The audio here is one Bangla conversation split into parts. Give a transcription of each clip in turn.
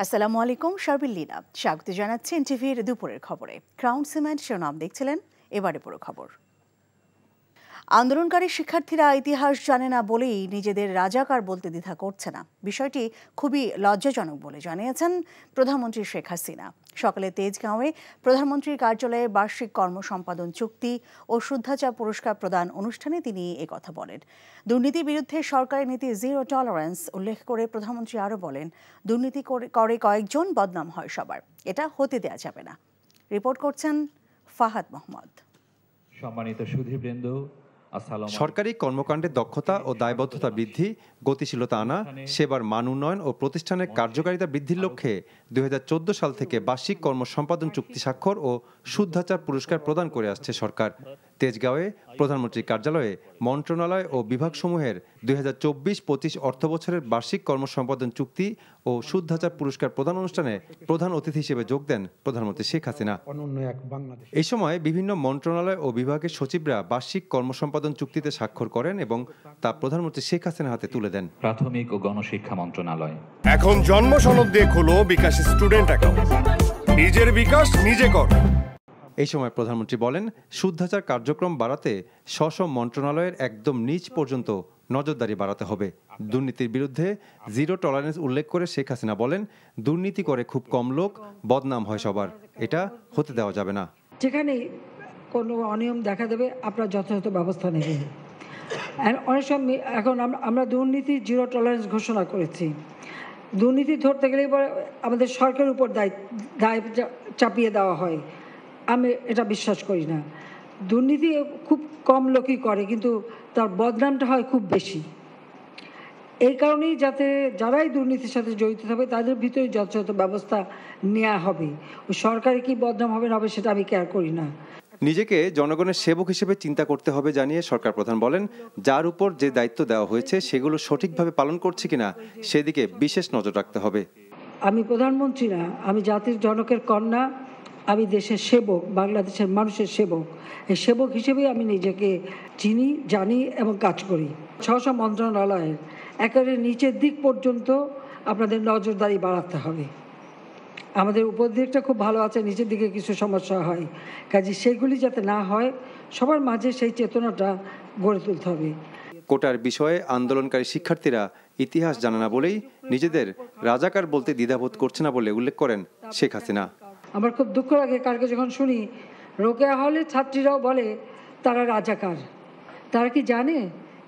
আসসালামু আলাইকুম, শারবিন লীনা স্বাগত জানাচ্ছি এনটিভির দুপুরের খবরে। ক্রাউন সিমেন্ট শিরোনাম দেখছিলেন, এবারে পুরো খবর। আন্দোলনকারী শিক্ষার্থীরা ইতিহাস জানে না বলেই নিজেদের রাজাকার বলতে দ্বিধা করছে না, বিষয়টি খুবই লজ্জাজনক বলে জানিয়েছেন প্রধানমন্ত্রী শেখ হাসিনা। সকালে তেজগাঁওয়ে প্রধানমন্ত্রীর কার্যালয়ে বার্ষিক কর্মসম্পাদন চুক্তি ও শুদ্ধাচার পুরস্কার প্রদান অনুষ্ঠানে তিনি একথা বলেন। দুর্নীতির বিরুদ্ধে সরকারের নীতি জিরো টলারেন্স উল্লেখ করে প্রধানমন্ত্রী আরও বলেন, দুর্নীতি করে কয়েকজন, বদনাম হয় সবার, এটা হতে দেয়া যাবে না। রিপোর্ট করছেন ফাহাদ মোহাম্মদ। সম্মানিত সুধীবৃন্দ, সরকারি কর্মকাণ্ডের দক্ষতা ও দায়বদ্ধতা বৃদ্ধি, গতিশীলতা আনা, সেবার মান উন্নয়ন ও প্রতিষ্ঠানের কার্যকারিতা বৃদ্ধির লক্ষ্যে 2014 সাল থেকে বার্ষিক কর্মসম্পাদন চুক্তি স্বাক্ষর ও শুদ্ধাচার পুরস্কার প্রদান করে আসছে সরকার। তেজগাঁওয়ে প্রধানমন্ত্রীর কার্যালয়ে মন্ত্রণালয় ও বিভাগসমূহের 2024-25 অর্থবছরের বার্ষিক কর্মসম্পাদন চুক্তি ও শুদ্ধাচার পুরস্কার প্রদান অনুষ্ঠানে প্রধান অতিথি হিসেবে যোগ দেন প্রধানমন্ত্রী শেখ হাসিনা। এই সময় বিভিন্ন মন্ত্রণালয় ও বিভাগের সচিবরা বার্ষিক কর্মসম্পাদন চুক্তিতে স্বাক্ষর করেন এবং তা প্রধানমন্ত্রী শেখ হাসিনার হাতে তুলে দেন। প্রাথমিক ও গণশিক্ষা মন্ত্রণালয় এখন জন্ম সনদ দিয়ে খোলো বিকাশ স্টুডেন্ট অ্যাকাউন্ট, নিজের বিকাশ নিজে কর। এই সময় প্রধানমন্ত্রী বলেন, শুদ্ধাচার কার্যক্রম বাড়াতে স্ব মন্ত্রণালয়ের একদম নিচ পর্যন্ত নজরদারি বাড়াতে হবে। দুর্নীতির বিরুদ্ধে জিরো টলারেন্স উল্লেখ করে শেখ হাসিনা বলেন, দুর্নীতি করে খুব কম লোক, বদনাম হয় সবার, এটা হতে দেওয়া যাবে না। যেখানে কোনো অনিয়ম দেখা দেবে আপনারা যথাযথ ব্যবস্থা নেবেন। অনেক সময় এখন আমরা দুর্নীতি জিরো টলারেন্স ঘোষণা করেছি। দুর্নীতি ধরতে গেলে আমাদের সরকারের উপর দায় চাপিয়ে দেওয়া হয়। আমি এটা বিশ্বাস করি না। দুর্নীতি খুব কম লোকই করে, কিন্তু তার বদনামটা হয় খুব বেশি। এই কারণেই যাতে যারাই দুর্নীতির সাথে জড়িত থাকবে তাদের ভিতরে যথাযথ ব্যবস্থা নেওয়া হবে। ওই সরকারি কি বদনাম হবে না হবে সেটা আমি কেয়ার করি না। নিজেকে জনগণের সেবক হিসেবে চিন্তা করতে হবে জানিয়ে সরকার প্রধান বলেন, যার উপর যে দায়িত্ব দেওয়া হয়েছে সেগুলো সঠিকভাবে পালন করছে কিনা সেদিকে বিশেষ নজর রাখতে হবে। আমি প্রধানমন্ত্রী না, আমি জাতির জনকের কন্যা, আমি দেশের সেবক, বাংলাদেশের মানুষের সেবক। এই সেবক হিসেবেই আমি নিজেকে চিনি, জানি এবং কাজ করি। স্ব মন্ত্রণালয়ের একেবারে নিচের দিক পর্যন্ত আপনাদের নজরদারি বাড়াতে হবে। আমাদের উপর দিকটা খুব ভালো আছে, নিচের দিকে কিছু সমস্যা হয়, কাজে সেগুলি যাতে না হয় সবার মাঝে সেই চেতনাটা গড়ে তুলতে হবে। কোটার বিষয়ে আন্দোলনকারী শিক্ষার্থীরা ইতিহাস জানে না বলেই নিজেদের রাজাকার বলতে দ্বিধাবোধ করছে না বলে উল্লেখ করেন শেখ হাসিনা। আমার খুব দুঃখ লাগে কালকে যখন শুনি রোকেয়া হলের ছাত্রীরাও বলে তারা রাজাকার। তারা কি জানে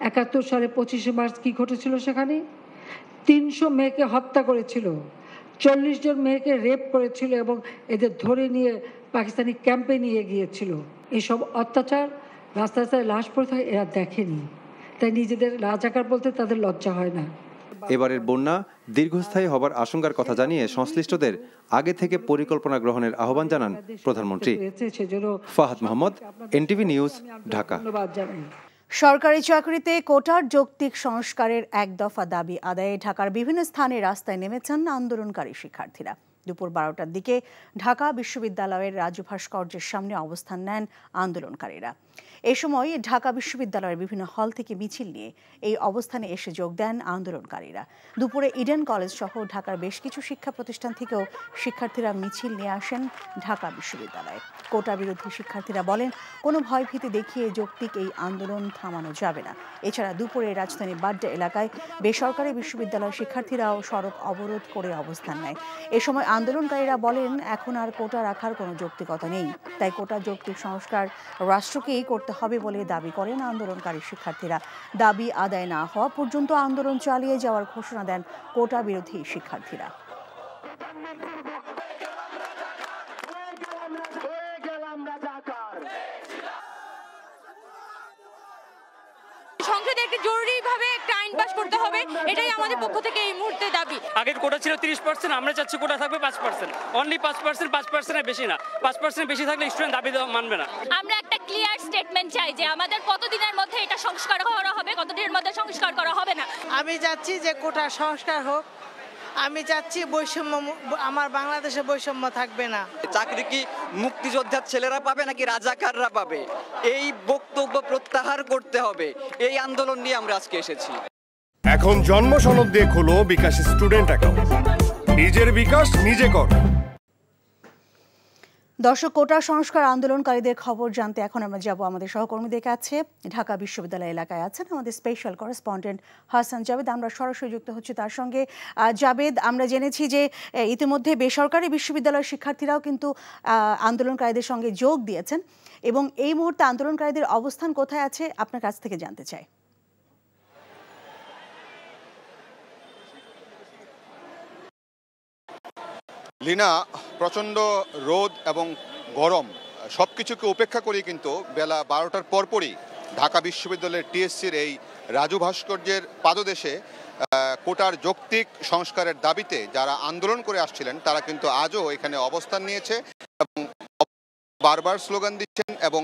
71 সালে 25শে মার্চ কি ঘটেছিল? সেখানে 300 মেয়েকে হত্যা করেছিল, 40 জন মেয়েকে রেপ করেছিল এবং এদের ধরে নিয়ে পাকিস্তানি ক্যাম্পে নিয়ে গিয়েছিল। এসব অত্যাচার, রাস্তায় লাশ পড়ে থাকে, এরা দেখেনি, তাই নিজেদের রাজাকার বলতে তাদের লজ্জা হয় না। এবারের বন্যা দীর্ঘস্থায়ী হবার আশঙ্কার কথা জানিয়ে সংশ্লিষ্টদের আগে থেকে পরিকল্পনা গ্রহণের আহ্বান জানান প্রধানমন্ত্রী। Fahad Mohammad, NTV news, Dhaka. সরকারি চাকরিতে কোটার যৌক্তিক সংস্কারের এক দফা দাবি আদায়ে ঢাকার বিভিন্ন স্থানে রাস্তায় নেমেছেন আন্দোলনকারী শিক্ষার্থীরা। দুপুর 12টার দিকে ঢাকা বিশ্ববিদ্যালয়ের রাজু ভাস্কর্যের সামনে অবস্থান নেন আন্দোলনকারীরা। এ সময় ঢাকা বিশ্ববিদ্যালয়ের বিভিন্ন হল থেকে মিছিল নিয়ে এই অবস্থানে এসে যোগ দেন আন্দোলনকারীরা। দুপুরে ইডেন কলেজ সহ ঢাকার বেশ কিছু শিক্ষা প্রতিষ্ঠান থেকেও শিক্ষার্থীরা মিছিল নিয়ে আসেন ঢাকা বিশ্ববিদ্যালয়ে। কোটা বিরোধী শিক্ষার্থীরা বলেন, কোনো ভয়ভীতি দেখিয়ে যৌক্তিক এই আন্দোলন থামানো যাবে না। এছাড়া দুপুরে রাজধানীর বাড্ডা এলাকায় বেসরকারি বিশ্ববিদ্যালয়ের শিক্ষার্থীরাও সড়ক অবরোধ করে অবস্থান নেয়। এ সময় আন্দোলনকারীরা বলেন, এখন আর কোটা রাখার কোনো যৌক্তিকতা নেই, তাই কোটা যৌক্তিক সংস্কার রাষ্ট্রকেই করতে হবে বলে দাবি করেন আন্দোলনকারী শিক্ষার্থীরা। দাবি আদায় না হওয়া পর্যন্ত আন্দোলন চালিয়ে যাওয়ার ঘোষণা দেন কোটা বিরোধী শিক্ষার্থীরা। সংসদে একটি জরুরিভাবে একটা আইন পাস করতে হবে, এটাই আমাদের পক্ষ থেকে এই মুহূর্তে দাবি। আগের কোটা ছিল 30%, আমরা চাচ্ছি কোটা থাকবে 5%, অনলি 5%, 5%-এর বেশি না। 5% বেশি থাকলে স্টুডেন্ট দাবি মানবে না। আমরা একটা ক্লিয়ার স্টেটমেন্ট চাই যে আমাদের কতদিনের মধ্যে এটা সংস্কার করা হবে, কতদিনের মধ্যে সংস্কার করা হবে না। আমি চাচ্ছি যে কোটা সংস্কার হোক, আমি চাচ্ছি বৈষম্য, আমার বাংলাদেশে বৈষম্য থাকবে না। চাকরি কি মুক্তিযোদ্ধার ছেলেরা পাবে নাকি রাজাকাররা পাবে? এই বক্তব্য প্রত্যাহার করতে হবে। এই আন্দোলন নিয়ে আমরা আজকে এসেছি। এখন জন্ম সনদ দিয়ে খোলো বিকাশ স্টুডেন্ট অ্যাকাউন্ট, নিজের বিকাশ নিজে কর। দর্শক, কোটা সংস্কার আন্দোলনকারীদের খবর জানতে এখন আমরা যাব আমাদের সহকর্মীদের কাছে। ঢাকা বিশ্ববিদ্যালয় এলাকায় আছেন আমাদের স্পেশাল করেসপন্ডেন্ট হাসান জাভেদ। আমরা সরাসরি যুক্ত হচ্ছি তার সঙ্গে। জাভেদ, আমরা জেনেছি যে ইতিমধ্যে বেসরকারি বিশ্ববিদ্যালয়ের শিক্ষার্থীরাও কিন্তু আন্দোলনকারীদের সঙ্গে যোগ দিয়েছেন, এবং এই মুহূর্তে আন্দোলনকারীদের অবস্থান কোথায় আছে আপনার কাছ থেকে জানতে চাই। লিনা, প্রচণ্ড রোদ এবং গরম সব কিছুকে উপেক্ষা করে কিন্তু বেলা 12টার পরপরই ঢাকা বিশ্ববিদ্যালয়ের টিএসসির এই রাজু ভাস্কর্যের পাদদেশে কোটার যৌক্তিক সংস্কারের দাবিতে যারা আন্দোলন করে আসছিলেন তারা কিন্তু আজও এখানে অবস্থান নিয়েছে এবং বারবার স্লোগান দিচ্ছেন, এবং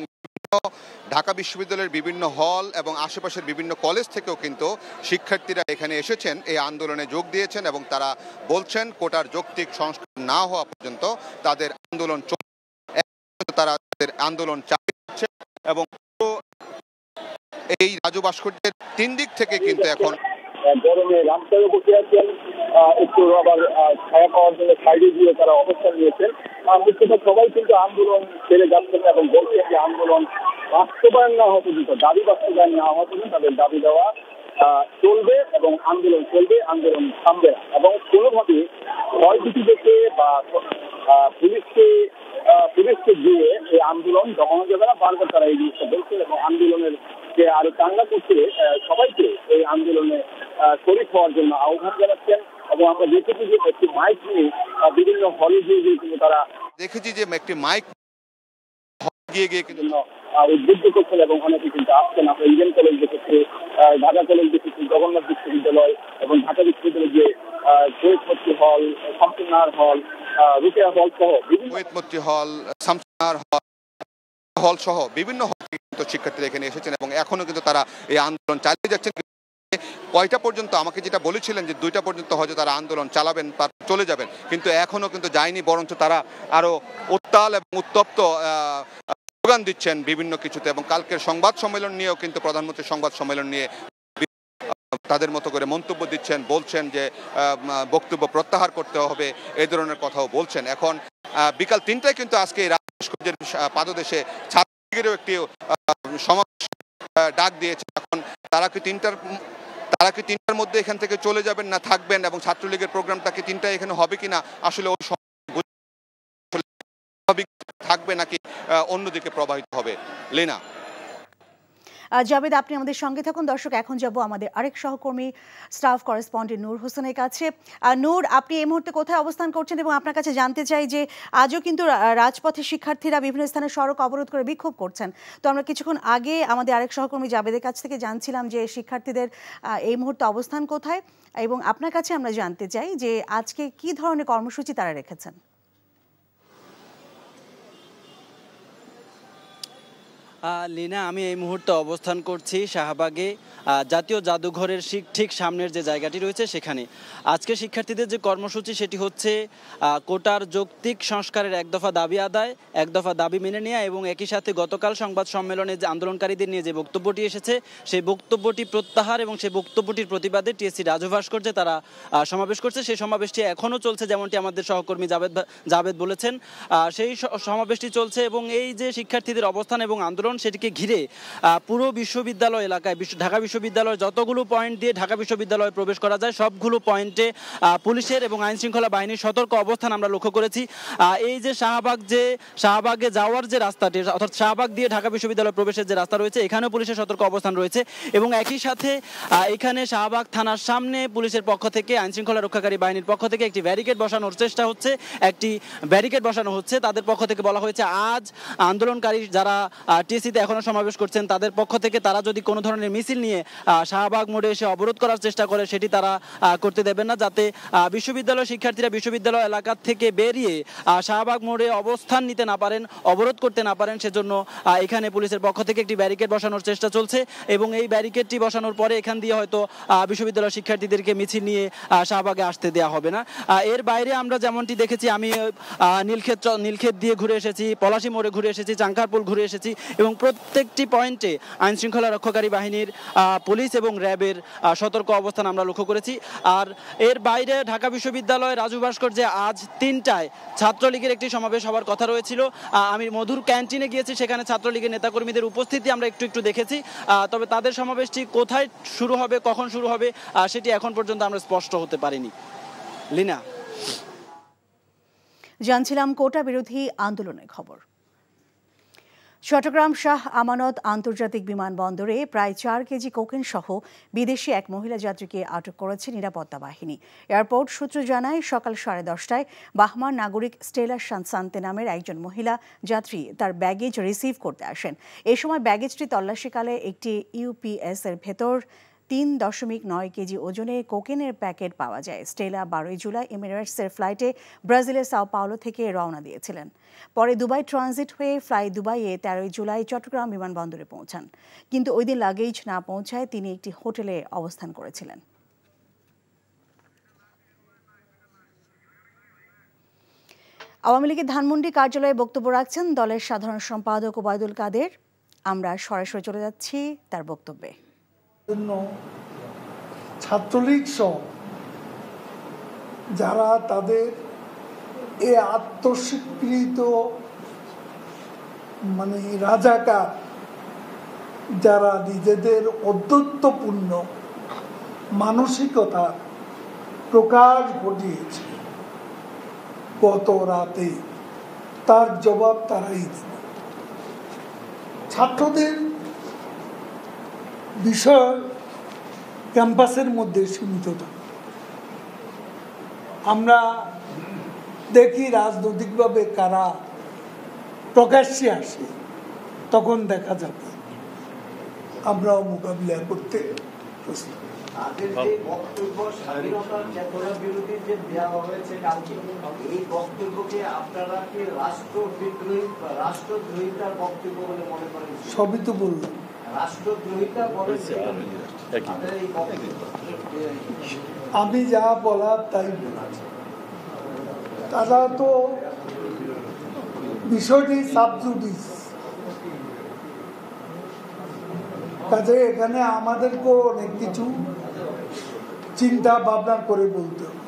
ঢাকা বিশ্ববিদ্যালয়ের বিভিন্ন হল এবং আশেপাশের বিভিন্ন কলেজ থেকেও কিন্তু শিক্ষার্থীরা এখানে এসেছেন, এই আন্দোলনে যোগ দিয়েছেন এবং তারা বলছেন কোটার যৌক্তিক সংস্কার না হওয়া পর্যন্ত তাদের আন্দোলন তারা তাদের আন্দোলন চালিয়ে যাচ্ছে। এবং এই রাজু ভাস্কর্যের 3 দিক থেকে কিন্তু এখন গরমে রাস্তায় বসে আছেন, একটু আবার ছায়া পাওয়ার জন্য সাইডে গিয়ে তারা অবস্থান নিয়েছেন। মুখ্যত সবাই কিন্তু আন্দোলন ছেড়ে যাচ্ছেন এবং বলছেন যে আন্দোলন বাস্তবায়ন না হওয়া পর্যন্ত, দাবি বাস্তবায়ন না হওয়া পর্যন্ত তাদের দাবি দেওয়া চলবে এবং আন্দোলন চলবে, আন্দোলন থামবে না। এবং কোনোভাবে ভয়ভীতি দেখে বা পুলিশকে দিয়ে এই আন্দোলন দমানো যাবে না, বারবার তারা এই জিনিসটা বলছে এবং আন্দোলনের যে আরো চাঙ্গা করছে সবাইকে এই আন্দোলনে শরীক হওয়ার জন্য আহ্বান জানাচ্ছেন। এবং আমরা দেখেছি যে একটি মাইক নিয়ে বিভিন্ন হলে গিয়ে কিন্তু তারা একটি মাইক গিয়ে কিন্তু উদ্বুদ্ধ করছেন এবং অনেকে কিন্তু আসছেন। আমরা ইডেন কলেজ দেখেছি, ঢাকা কলেজ দেখেছি, জগন্নাথ বিশ্ববিদ্যালয় এবং ঢাকা বিশ্ববিদ্যালয়ের যে শহীদ হল, শামসুন্নাহার হল, রুকেয়া হল সহ হল সহ বিভিন্ন হল থেকে কিন্তু শিক্ষার্থীরা এখানে এসেছেন এবং এখনো কিন্তু তারা এই আন্দোলন চালিয়ে যাচ্ছেন। কয়টা পর্যন্ত আমাকে যেটা বলেছিলেন যে 2টা পর্যন্ত হয়তো তারা আন্দোলন চালাবেন, চলে যাবেন, কিন্তু এখনো কিন্তু যায়নি, বরঞ্চ তারা আরো উত্তাল এবং উত্তপ্ত স্লোগান দিচ্ছেন বিভিন্ন কিছুতে। এবং কালকের সংবাদ সম্মেলন নিয়েও কিন্তু প্রধানমন্ত্রী সংবাদ সম্মেলন নিয়ে তাদের মতো করে মন্তব্য দিচ্ছেন, বলছেন যে বক্তব্য প্রত্যাহার করতে হবে, এই ধরনের কথাও বলছেন। এখন বিকাল 3টায় কিন্তু আজকে এই রাজু ভাস্কর্যের পাদদেশে ছাত্রলীগেরও একটি সমাবেশ ডাক দিয়েছে। এখন তারা কি 3টার মধ্যে এখান থেকে চলে যাবেন না থাকবেন, এবং ছাত্রলীগের প্রোগ্রামটা কি 3টায় এখানে হবে কিনা আসলে ওই থাকবে নাকি অন্যদিকে প্রবাহিত হবে। লেনা, জাভেদ, আপনি আমাদের সঙ্গে থাকুন। দর্শক, এখন যাব আমাদের আরেক সহকর্মী স্টাফ করেসপন্ডেন্ট নূর হোসেনের কাছে। নূর, আপনি এই মুহূর্তে কোথায় অবস্থান করছেন, এবং আপনার কাছে জানতে চাই যে আজও কিন্তু রাজপথে শিক্ষার্থীরা বিভিন্ন স্থানে সড়ক অবরোধ করে বিক্ষোভ করছেন। তো আমরা কিছুক্ষণ আগে আমাদের আরেক সহকর্মী জাভেদের কাছ থেকে জানছিলাম যে শিক্ষার্থীদের এই মুহূর্তে অবস্থান কোথায়, এবং আপনার কাছে আমরা জানতে চাই যে আজকে কি ধরনের কর্মসূচি তারা রেখেছেন। লিনা, আমি এই মুহূর্তে অবস্থান করছি শাহবাগে, জাতীয় জাদুঘরের ঠিক সামনের যে জায়গাটি রয়েছে সেখানে। আজকে শিক্ষার্থীদের যে কর্মসূচি সেটি হচ্ছে কোটার যৌক্তিক সংস্কারের 1 দফা দাবি আদায়, 1 দফা দাবি মেনে নেওয়া, এবং একই সাথে গতকাল সংবাদ সম্মেলনে যে আন্দোলনকারীদের নিয়ে যে বক্তব্যটি এসেছে সেই বক্তব্যটি প্রত্যাহার এবং সেই বক্তব্যটির প্রতিবাদে টিএসসি রাজু ভাস্কর্যে তারা সমাবেশ করছে। সেই সমাবেশটি এখনও চলছে, যেমনটি আমাদের সহকর্মী জাভেদ বলেছেন, সেই সমাবেশটি চলছে। এবং এই যে শিক্ষার্থীদের অবস্থান এবং আন্দোলন সেটিকে ঘিরে পুরো বিশ্ববিদ্যালয় এলাকায় ঢাকা বিশ্ববিদ্যালয়ের যতগুলো পয়েন্ট দিয়ে ঢাকা বিশ্ববিদ্যালয়ে প্রবেশ করা যায় সবগুলো পয়েন্টে পুলিশের এবং আইনশৃঙ্খলা বাহিনীর সতর্ক অবস্থান আমরা লক্ষ্য করেছি। এই যে শাহবাগে যাওয়ার যে রাস্তাটি, অর্থাৎ শাহবাগ দিয়ে ঢাকা বিশ্ববিদ্যালয় প্রবেশের যে রাস্তা রয়েছে, এখানেও পুলিশের সতর্ক অবস্থান রয়েছে। এবং একই সাথে এখানে শাহবাগ থানার সামনে পুলিশের পক্ষ থেকে, আইনশৃঙ্খলা রক্ষাকারী বাহিনীর পক্ষ থেকে একটি ব্যারিকেড বসানোর চেষ্টা হচ্ছে, একটি ব্যারিকেড বসানো হচ্ছে। তাদের পক্ষ থেকে বলা হয়েছে আজ আন্দোলনকারী যারা টিএসসিতে এখনো সমাবেশ করছেন তাদের পক্ষ থেকে তারা যদি কোনো ধরনের মিছিল নিয়ে শাহবাগ মোড়ে এসে অবরোধ করার চেষ্টা করে সেটি তারা করতে দেবেন না, যাতে বিশ্ববিদ্যালয় শিক্ষার্থীরা বিশ্ববিদ্যালয় এলাকা থেকে বেরিয়ে শাহবাগ মোড়ে অবস্থান নিতে না পারেন, অবরোধ করতে না পারেন। সেজন্য এখানে পুলিশের পক্ষ থেকে একটি ব্যারিকেড বসানোর চেষ্টা চলছে, এবং এই ব্যারিকেডটি বসানোর পরে এখান দিয়ে হয়তো বিশ্ববিদ্যালয় শিক্ষার্থীদেরকে মিছিল নিয়ে শাহবাগে আসতে দেওয়া হবে না। এর বাইরে আমরা যেমনটি দেখেছি, আমি নীলক্ষেত দিয়ে ঘুরে এসেছি, পলাশী মোড়ে ঘুরে এসেছি, চাঙ্কারপুল ঘুরে এসেছি, এবং প্রত্যেকটি পয়েন্টে আইনশৃঙ্খলা রক্ষাকারী বাহিনীর পুলিশ এবং র্যাবের সতর্ক অবস্থান আমরা লক্ষ্য করেছি। আর এর বাইরে ঢাকা বিশ্ববিদ্যালয়ের রাজু ভাস্কর্যে আজ 3টায় ছাত্রলীগের একটি সমাবেশ হওয়ার কথা রয়েছিল। আমি মধুর ক্যান্টিনে গিয়েছি, সেখানে ছাত্রলীগের নেতাকর্মীদের উপস্থিতি আমরা একটু দেখেছি। তবে তাদের সমাবেশটি কোথায় শুরু হবে, কখন শুরু হবে সেটি এখন পর্যন্ত আমরা স্পষ্ট হতে পারিনি। লিনা, জানছিলাম কোটা বিরোধী আন্দোলনের খবর। চট্টগ্রাম শাহ আমানত আন্তর্জাতিক বিমানবন্দরে প্রায় 4 কেজি কোকেন সহ বিদেশি এক মহিলা যাত্রীকে আটক করেছে নিরাপত্তা বাহিনী। এয়ারপোর্ট সূত্র জানায় সকাল 10:30টায় বাহমার নাগরিক স্টেলা সান্তে নামের একজন মহিলা যাত্রী তার ব্যাগেজ রিসিভ করতে আসেন। এ সময় ব্যাগেজটি তল্লাশিকালে একটি ইউপিএস এর ভেতর 3.9 কেজি ওজনে কোকেনের প্যাকেট পাওয়া যায়। স্টেলা 12 জুলাই এমিরেটসের ফ্লাইটে ব্রাজিলের সাও পাওলো থেকে রওনা দিয়েছিলেন। পরে দুবাই ট্রানজিট হয়ে ফ্লাই দুবাইয়ে 13 জুলাই চট্টগ্রাম বিমানবন্দরে পৌঁছান। কিন্তু ওই দিন লাগেজ না পৌঁছায় তিনি একটি হোটেলে অবস্থান করেছিলেন। আওয়ামী লীগের ধানমন্ডি কার্যালয়ে বক্তব্য রাখছেন দলের সাধারণ সম্পাদক ওবায়দুল কাদের। আমরা সরাসরি চলে যাচ্ছি তার বক্তব্যে। ছাত্রলীগ সহ যারা তাদের এ আত্মস্বীকৃত রাজাকার, যারা নিজেদের অদ্যত্বপূর্ণ মানসিকতা প্রকাশ ঘটিয়েছে গত রাতে, তার জবাব তারাই দেবে। ছাত্রদের বিষয় ক্যাম্পাসের মধ্যে সীমিত থাকে। আমরা দেখি রাজনৈতিকভাবে কারা প্রকাশ্যে আসে, তখন দেখা যাবে আমরাও মোকাবিলা করতে প্রস্তুত। সবই তো বললাম। আমি যা বলার তাই বলেছি। তারা তো বিষয়টি সাবজুডিস, কাজে এখানে আমাদেরকেও অনেক কিছু চিন্তা ভাবনা করে বলতে হবে।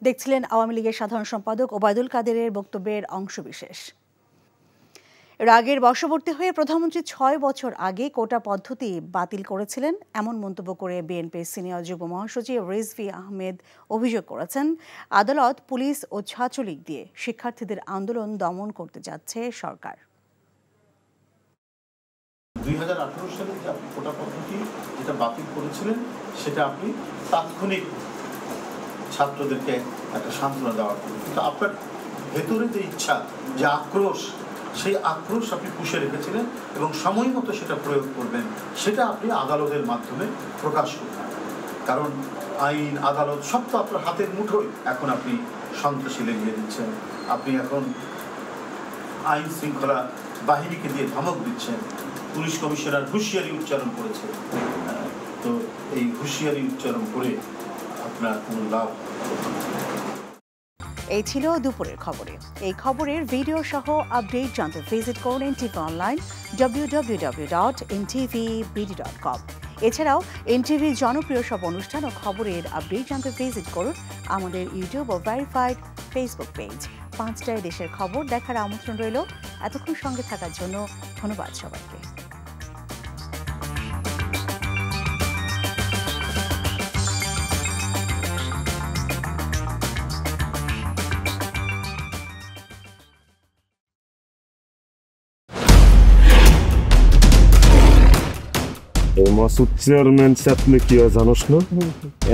দেখছিলেন আওয়ামী লীগের সাধারণ সম্পাদক ওবায়দুল কাদেরের বক্তব্যের অংশবিশেষ। রাগের বশবর্তী হয়ে প্রধানমন্ত্রী 6 বছর আগে কোটা পদ্ধতি বাতিল করেছিলেন, এমন মন্তব্য করে বিএনপির সিনিয়র যুগ্ম মহাসচিব রিজভী আহমেদ অভিযোগ করেছেন আদালত, পুলিশ ও ছাত্রলীগ দিয়ে শিক্ষার্থীদের আন্দোলন দমন করতে যাচ্ছে সরকার। 2018 সালে যে আপনি কোটা পদ্ধতি যেটা বাতিল করেছিলেন, সেটা আপনি তাৎক্ষণিক ছাত্রদেরকে একটা সান্ত্বনা দেওয়ার, কিন্তু আপনার ভেতরে যে ইচ্ছা, যে আক্রোশ, সেই আক্রোশ আপনি পুষে রেখেছিলেন এবং সময় মতো সেটা প্রয়োগ করবেন, সেটা আপনি আদালতের মাধ্যমে প্রকাশ করবেন। কারণ আইন, আদালত সব তো আপনার হাতের মুঠোয়। এখন আপনি সন্ত্রাসী লেগিয়ে দিচ্ছেন, আপনি এখন আইন শৃঙ্খলা বাহিনীকে দিয়ে ধমক দিচ্ছেন। পুলিশ কমিশনার হুঁশিয়ারি উচ্চারণ করেছে, তো এই হুঁশিয়ারি উচ্চারণ করে আপনার কোনো লাভ। এই ছিল দুপুরের খবরে। এই খবরের ভিডিও সহ আপডেট জানতে ভিজিট করুন এনটিভি অনলাইন www.ntvbd.com। এছাড়াও এনটিভির জনপ্রিয় সব অনুষ্ঠান ও খবরের আপডেট জানতে ভিজিট করুন আমাদের ইউটিউব ও ভেরিফাইড ফেসবুক পেজ। 5টায় দেশের খবর দেখার আমন্ত্রণ রইল। এতক্ষণ সঙ্গে থাকার জন্য ধন্যবাদ সবাইকে। মাসুদ চেয়ারম্যান চাপলে কি হয় জানোস না?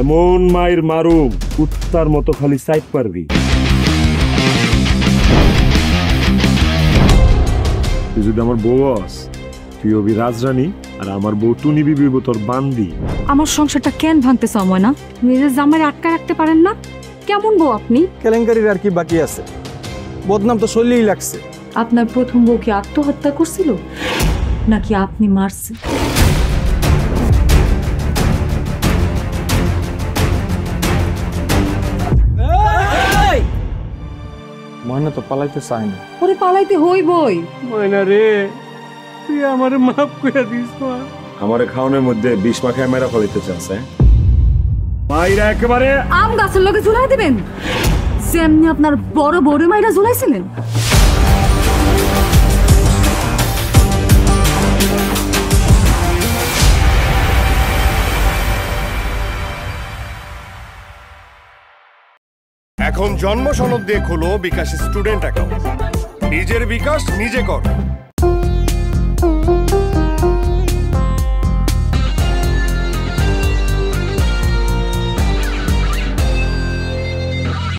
এমন মায়ের মারুম কুত্তার মতো খালি সাইড পারবি। তুই যদি আমার বউ আস, তুই হবি রাজরানী আর আমার বউ টুনি বিবি তোর বান্দি। আমার সংসারটা কেন ভাঙতে সময় না? নিজের জামাই আটকা রাখতে পারেন না? কেমন বউ আপনি? কেলেঙ্কারির আর কি বাকি আছে? বদনাম তো শৈলেই লাগছে। আপনার প্রথম বউ কি আত্মহত্যা করছিল নাকি আপনি মারছেন? ময়না তো পালাইতে চায় না। ওরে পালাইতে হইবই। ময়না রে, তুই আমারে মাফ করে দিস। আমার খাওয়ানোর মধ্যে বিষ মাখায় মেরা ফলাইতে চাচ্ছে মাইরা একেবারে আম গাছের লগে ঝুলাই দিবেন যেমনি আপনার বড় বড় মাইরা ঝুলাইছিলেন। এখন জন্ম সনদ দিয়ে খোলো বিকাশ স্টুডেন্ট অ্যাকাউন্ট। নিজের বিকাশ নিজে কর।